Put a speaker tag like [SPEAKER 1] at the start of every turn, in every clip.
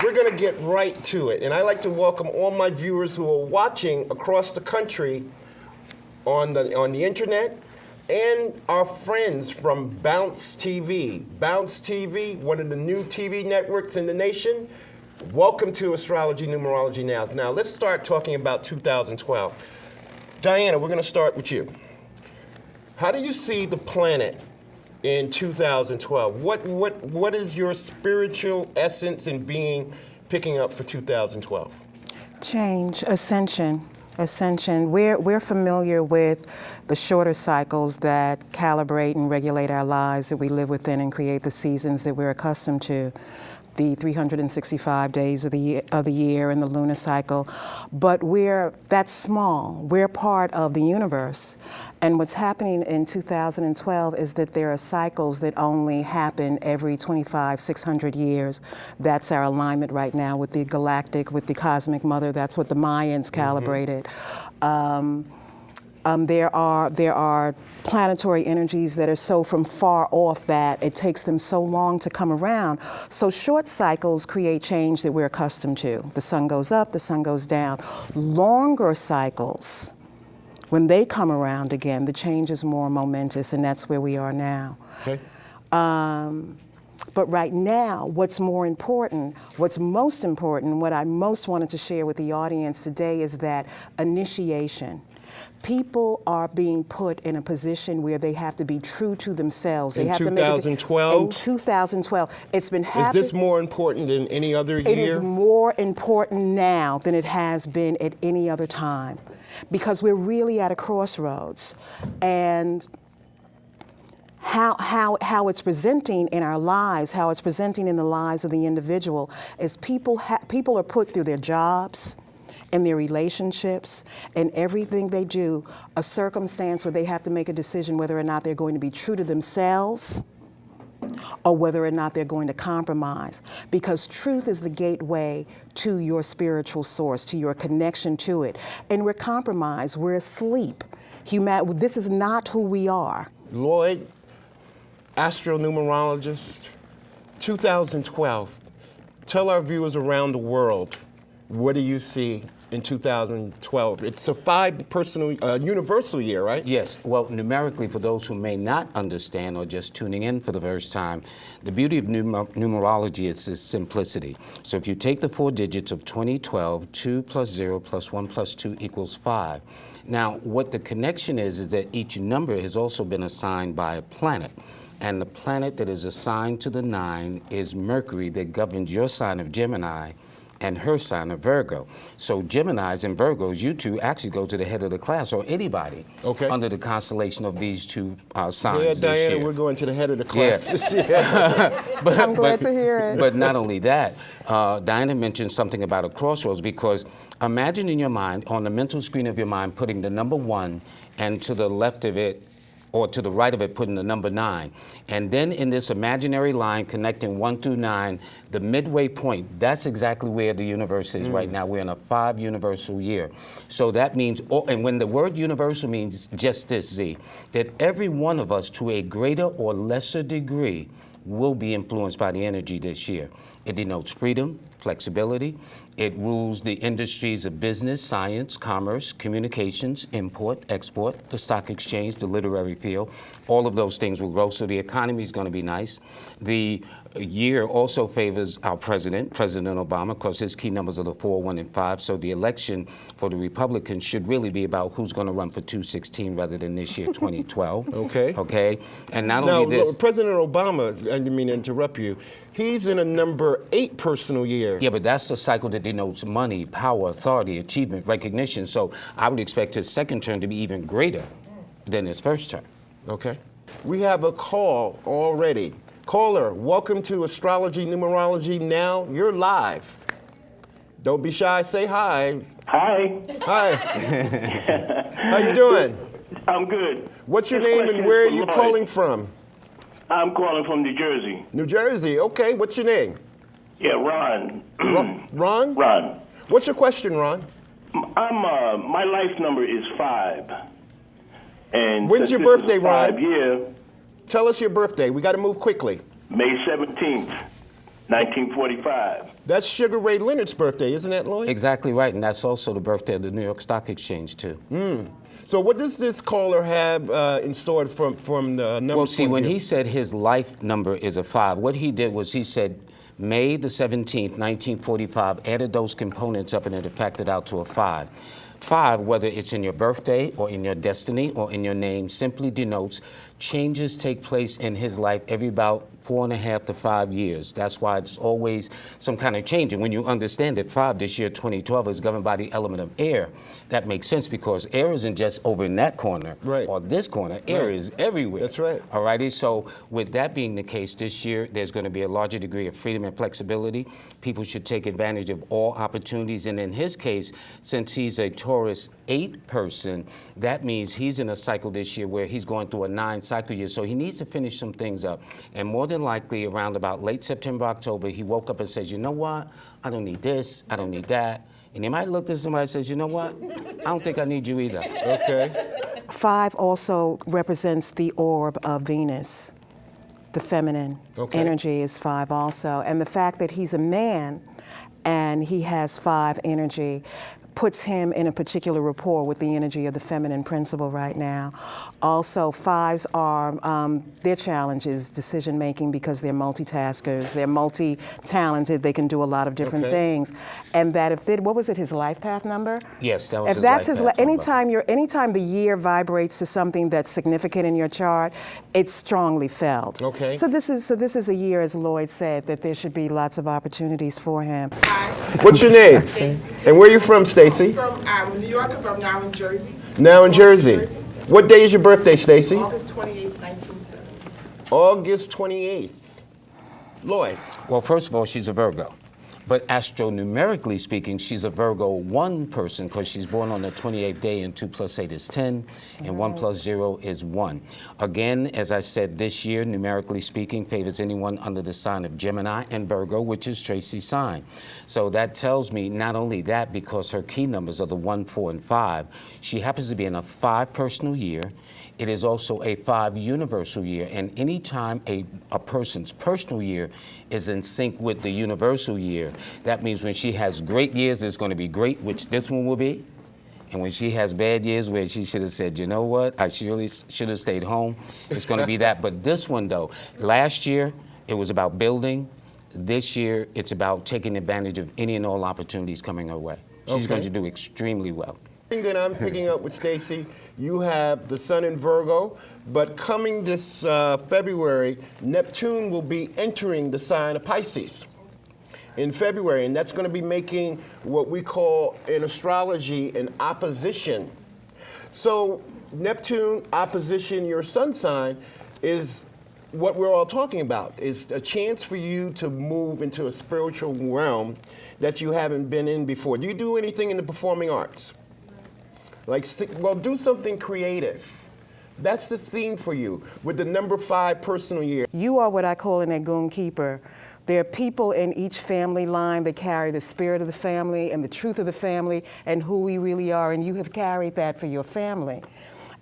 [SPEAKER 1] we're going to get right to it. And I'd like to welcome all my viewers who are watching across the country on the internet, and our friends from Bounce TV. Bounce TV, one of the new TV networks in the nation. Welcome to Astrology Numerology Now. Now, let's start talking about 2012. Diana, we're going to start with you. How do you see the planet in 2012? What is your spiritual essence and being picking up for 2012?
[SPEAKER 2] Change, ascension. We're familiar with the shorter cycles that calibrate and regulate our lives that we live within and create the seasons that we're accustomed to. The 365 days of the year and the lunar cycle, but that's small. We're part of the universe. And what's happening in 2012 is that there are cycles that only happen every 600 years. That's our alignment right now with the galactic, with the cosmic mother. That's what the Mayans calibrated. There are planetary energies that are so from far off that it takes them so long to come around. So short cycles create change that we're accustomed to. The sun goes up, the sun goes down. Longer cycles, when they come around again, the change is more momentous, and that's where we are now.
[SPEAKER 1] Okay.
[SPEAKER 2] But right now, what's most important, what I most wanted to share with the audience today is that initiation. People are being put in a position where they have to be true to themselves. They
[SPEAKER 1] in
[SPEAKER 2] have
[SPEAKER 1] 2012?
[SPEAKER 2] To make in 2012. It's been happening.
[SPEAKER 1] Is this more important than any other year?
[SPEAKER 2] It is more important now than it has been at any other time, because we're really at a crossroads. And how it's presenting in our lives, how it's presenting in the lives of the individual, is people are put through their jobs, in their relationships, and everything they do, a circumstance where they have to make a decision whether or not they're going to be true to themselves or whether or not they're going to compromise. Because truth is the gateway to your spiritual source, to your connection to it. And we're compromised, we're asleep. This is not who we are.
[SPEAKER 1] Lloyd, astronumerologist, 2012. Tell our viewers around the world, what do you see in 2012? It's a universal year, right?
[SPEAKER 3] Yes. Well, numerically, for those who may not understand or just tuning in for the first time, the beauty of numerology is its simplicity. So if you take the 4 digits of 2012, 2 plus 0 plus 1 plus 2 equals 5. Now, what the connection is that each number has also been assigned by a planet. And the planet that is assigned to the 9 is Mercury, that governs your sign of Gemini and her sign of Virgo. So Geminis and Virgos, you two actually go to the head of the class, or anybody under the constellation of these two signs.
[SPEAKER 1] Yeah,
[SPEAKER 3] this
[SPEAKER 1] Diana,
[SPEAKER 3] year.
[SPEAKER 1] we're going to the head of the class this year.
[SPEAKER 2] I'm glad to hear it.
[SPEAKER 3] But not only that, Diana mentioned something about a crossroads, because imagine in your mind, on the mental screen of your mind, putting the number 1, and to the left of it, or to the right of it, putting the number 9. And then in this imaginary line connecting 1 through 9, the midway point, that's exactly where the universe is right now. We're in a 5 universal year. So that means, and when the word universal means just this, Z, that every one of us to a greater or lesser degree will be influenced by the energy this year. It denotes freedom, flexibility. It rules the industries of business, science, commerce, communications, import, export, the stock exchange, the literary field. All of those things will grow, so the economy is going to be nice. The year also favors our president, President Obama, because his key numbers are the 4, 1, and 5. So the election for the Republicans should really be about who's going to run for 216 rather than this year, 2012. Okay. And not only this.
[SPEAKER 1] President Obama, I didn't mean to interrupt you, he's in a number 8 personal year.
[SPEAKER 3] Yeah, but that's the cycle that denotes money, power, authority, achievement, recognition. So I would expect his second term to be even greater than his first term.
[SPEAKER 1] Okay. We have a call already. Caller, welcome to Astrology Numerology Now. You're live. Don't be shy, say hi.
[SPEAKER 4] Hi.
[SPEAKER 1] Hi. How you doing?
[SPEAKER 4] I'm good.
[SPEAKER 1] What's your name and where are you calling from?
[SPEAKER 4] I'm calling from New Jersey.
[SPEAKER 1] New Jersey, okay. What's your name?
[SPEAKER 4] Yeah, Ron.
[SPEAKER 1] Ron?
[SPEAKER 4] Ron.
[SPEAKER 1] What's your question, Ron?
[SPEAKER 4] My life number is 5. And
[SPEAKER 1] when's your birthday, Ron?
[SPEAKER 4] 5 year.
[SPEAKER 1] Tell us your birthday. We got to move quickly.
[SPEAKER 4] May 17th, 1945.
[SPEAKER 1] That's Sugar Ray Leonard's birthday, isn't that, Lloyd?
[SPEAKER 3] Exactly right, and that's also the birthday of the New York Stock Exchange, too.
[SPEAKER 1] So what does this caller have in store from the number?
[SPEAKER 3] Well, see, when he said his life number is a 5, what he did was he said May the 17th, 1945, added those components up and it factored out to a 5. 5, whether it's in your birthday or in your destiny or in your name, simply denotes changes take place in his life every about 4.5 to 5 years. That's why it's always some kind of change. And when you understand that 5 this year, 2012, is governed by the element of air, that makes sense because air isn't just over in that corner or this corner. Air is everywhere.
[SPEAKER 1] That's right.
[SPEAKER 3] All righty. So with that being the case, this year there's going to be a larger degree of freedom and flexibility. People should take advantage of all opportunities. And in his case, since he's a Taurus 8 person, that means he's in a cycle this year where he's going through a 9 cycle year. So he needs to finish some things up. And more than likely, around about late September, October, he woke up and says, you know what? I don't need this. I don't need that. And he might look at somebody and says, you know what? I don't think I need you either.
[SPEAKER 1] Okay.
[SPEAKER 2] 5 also represents the orb of Venus. The feminine energy is 5 also. And the fact that he's a man and he has 5 energy puts him in a particular rapport with the energy of the feminine principle right now. Also, 5s are, their challenge is decision making because they're multitaskers, they're multi-talented, they can do a lot of different things. And that if what was it, his life path number?
[SPEAKER 3] Yes, that was
[SPEAKER 2] if
[SPEAKER 3] his
[SPEAKER 2] that's
[SPEAKER 3] life
[SPEAKER 2] his
[SPEAKER 3] path number.
[SPEAKER 2] anytime the year vibrates to something that's significant in your chart, it's strongly felt.
[SPEAKER 1] Okay.
[SPEAKER 2] So this is a year, as Lloyd said, that there should be lots of opportunities for him.
[SPEAKER 5] Hi.
[SPEAKER 1] What's your name?
[SPEAKER 5] Stacy.
[SPEAKER 1] And where are you from, Stacy?
[SPEAKER 5] From New York, but I'm now in Jersey.
[SPEAKER 1] Now in Jersey. What day is your birthday, Stacy?
[SPEAKER 5] August 28th, 1970.
[SPEAKER 1] August 28th. Lloyd.
[SPEAKER 3] Well, first of all, she's a Virgo. But astronumerically speaking, she's a Virgo 1 person because she's born on the 28th day, and 2 plus 8 is 10, and 1 plus 0 is 1. Again, as I said, this year, numerically speaking, favors anyone under the sign of Gemini and Virgo, which is Tracy's sign. So that tells me not only that, because her key numbers are the 1, 4, and 5, she happens to be in a 5 personal year. It is also a 5 universal year, and anytime a person's personal year is in sync with the universal year, that means when she has great years, it's going to be great, which this one will be. And when she has bad years where she should have said, you know what, I surely should have stayed home, it's going to be that. But this one, though, last year, it was about building. This year, it's about taking advantage of any and all opportunities coming her way. She's going to do extremely well.
[SPEAKER 1] Thing that I'm picking up with Stacy, you have the sun in Virgo, but coming this February, Neptune will be entering the sign of Pisces in February, and that's going to be making what we call in astrology an opposition. So Neptune opposition your sun sign is what we're all talking about. Is a chance for you to move into a spiritual realm that you haven't been in before. Do you do anything in the performing arts? Like, well, do something creative. That's the theme for you with the number 5 personal year.
[SPEAKER 2] You are what I call an Egun keeper. There are people in each family line that carry the spirit of the family and the truth of the family and who we really are, and you have carried that for your family.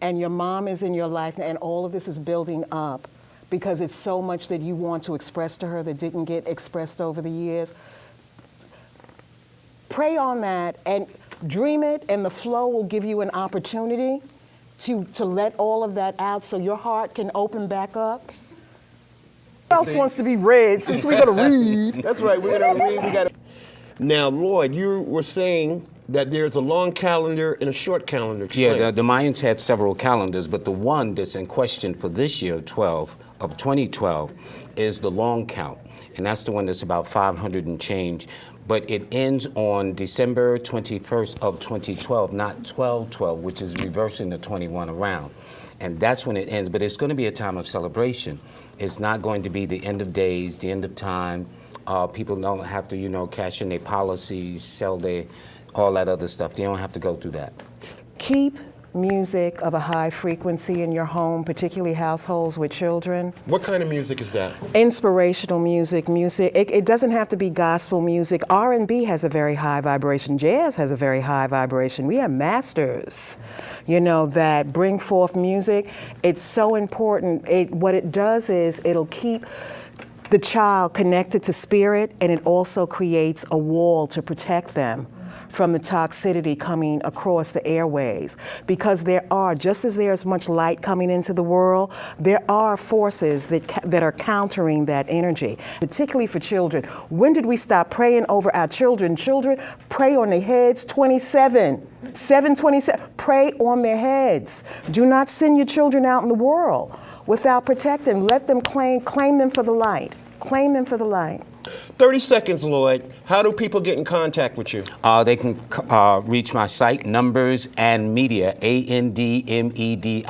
[SPEAKER 2] And your mom is in your life, and all of this is building up because it's so much that you want to express to her that didn't get expressed over the years. Pray on that and dream it, and the flow will give you an opportunity to let all of that out so your heart can open back up. Who else wants to be read since we're going to read?
[SPEAKER 1] That's right, we're going to read. We got. Now, Lloyd, you were saying that there's a long calendar and a short calendar. Explain.
[SPEAKER 3] Yeah, the Mayans had several calendars, but the one that's in question for this year, 2012, is the long count. And that's the one that's about 500 and change. But it ends on December 21st of 2012, not 1212, which is reversing the 21 around. And that's when it ends. But it's going to be a time of celebration. It's not going to be the end of days, the end of time. People don't have to, cash in their policies, sell all that other stuff. They don't have to go through that.
[SPEAKER 2] Keep music of a high frequency in your home, particularly households with children.
[SPEAKER 1] What kind of music is that?
[SPEAKER 2] Inspirational music. It doesn't have to be gospel music. R&B has a very high vibration. Jazz has a very high vibration. We have masters, that bring forth music. It's so important. What it does is it'll keep the child connected to spirit, and it also creates a wall to protect them from the toxicity coming across the airways. Because there are, just as there's much light coming into the world, there are forces that are countering that energy, particularly for children. When did we stop praying over our children? Children, pray on their heads 727. Pray on their heads. Do not send your children out in the world without protecting. Let them claim them for the light. Claim them for the light.
[SPEAKER 1] 30 seconds, Lloyd. How do people get in contact with you?
[SPEAKER 3] They can reach my site, Numbers and Media, ANDMEDIA,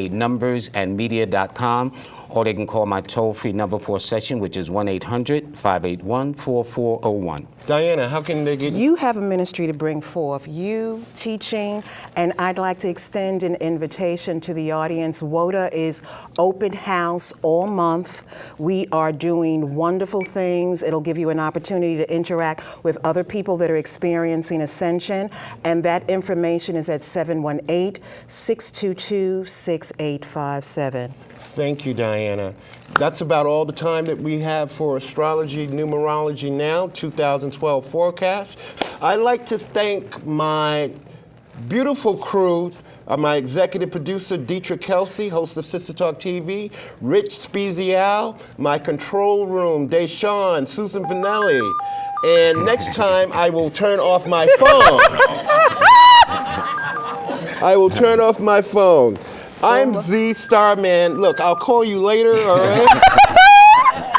[SPEAKER 3] numbersandmedia.com, or they can call my toll-free number for a session, which is 1-800-581-4401.
[SPEAKER 1] Diana, how can they get
[SPEAKER 2] You have a ministry to bring forth, you teaching, and I'd like to extend an invitation to the audience. WOTA is open house all month. We are doing wonderful things. It'll give you an opportunity to interact with other people that are experiencing ascension, and that information is at 718-622-6857.
[SPEAKER 1] Thank you, Diana. That's about all the time that we have for Astrology Numerology Now 2012 forecast. I'd like to thank my beautiful crew, my executive producer, Dietrich Kelsey, host of Sister Talk TV, Rich Spezial, my control room, Deshawn, Susan Vanelli. And next time, I will turn off my phone. I will turn off my phone. I'm Z Starman. Look, I'll call you later, all right?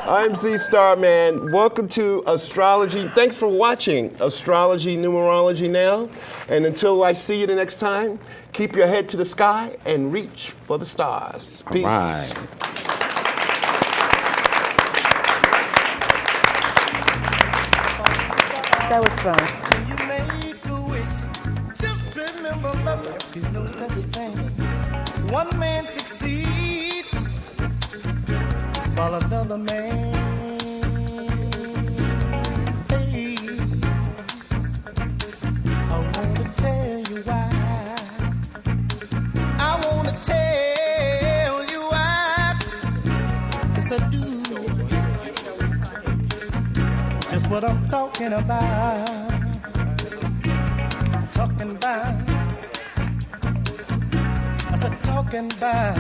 [SPEAKER 1] I'm Z Starman. Welcome to Astrology. Thanks for watching Astrology Numerology Now. And until I see you the next time, keep your head to the sky and reach for the stars. Peace.
[SPEAKER 3] All right.
[SPEAKER 2] That was fun.
[SPEAKER 6] When you make a wish, just remember love is no such thing. One man succeeds while another man fails. I wanna tell you why. I wanna tell you why. Yes, I do. Just what I'm talking about. Talking about. I said talking about.